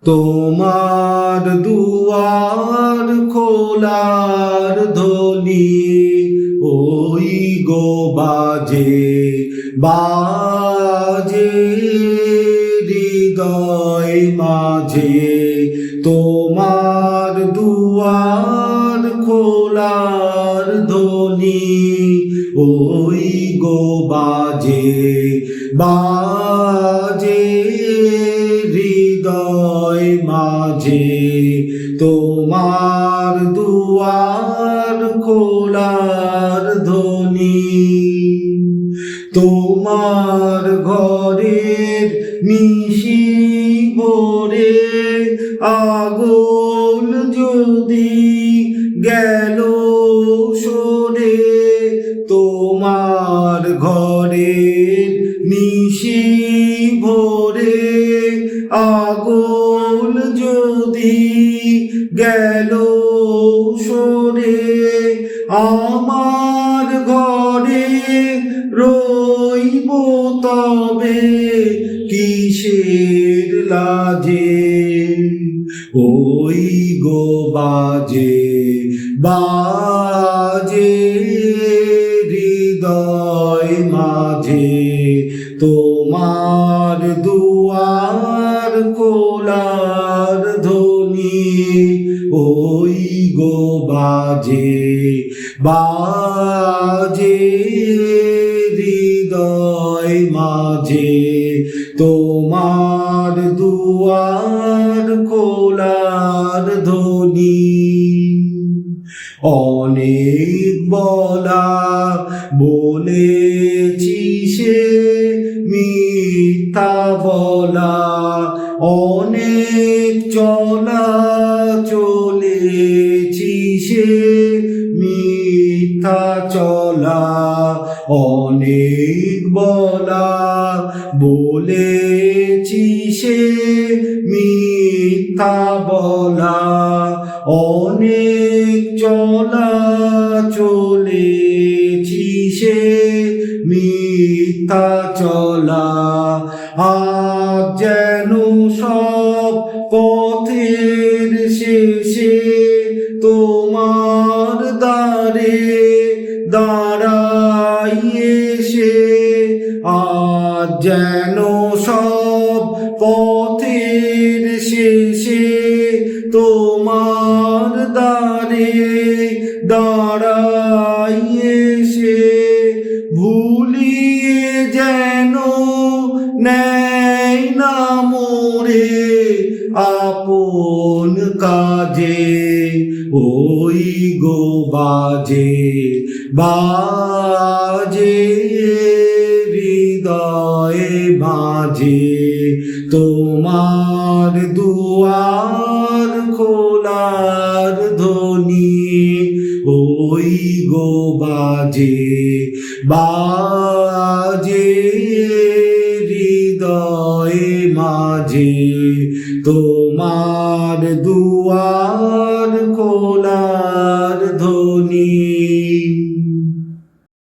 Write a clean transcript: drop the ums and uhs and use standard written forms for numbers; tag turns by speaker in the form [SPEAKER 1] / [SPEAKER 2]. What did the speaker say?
[SPEAKER 1] তোমার দুয়ার খোলার ধ্বনি ওই গো বাজে বাজে হৃদয় মাঝে। তোমার দুয়ার খোলার ধ্বনি ওই গো বাজে বাজে হৃদয় মাঝে। তোমার দুয়ার খোলার ধ্বনি। তোমার ঘরের নিশি ভোরে আগুন যদি গেল সরে, তোমার ঘরের নিশি ভোরে আগুন যদি গেল সরে, আমার ঘরে রইব তবে কিসের লাজে। ওই গো বাজে বাজে হৃদয় মাঝে। তোমার দুয়ার খোলার ধ্বনি ওই গো বাজে বাজে হৃদয় মাঝে। তোমার দুয়ার খোলার ধ্বনি। অনেক বলা বলেছি সে মিথ্যা বলা, অনেক চলা চলেছি সে মিথ্যা চলা, অনেক বলা বলেছি সে মিথ্যা বলা, অনেক চলা চলেছি সে মিথ্যা চলা। আজ যেন সব পথের শেষে তোমার দ্বারে দাঁড়াই এসে, আজ যেন সব পথের শেষে তোমার দ্বারে দাঁড়াই এসে, ভুলিয়ে যেন নেয় না মোরে আপন কাজে। ওই গো বাজে বাজে হৃদয় মাঝে। তোমার দুয়ার খোলার ধ্বনি ওই গো বাজে বাজে হৃদয় মাঝে। তোমার দুয়ার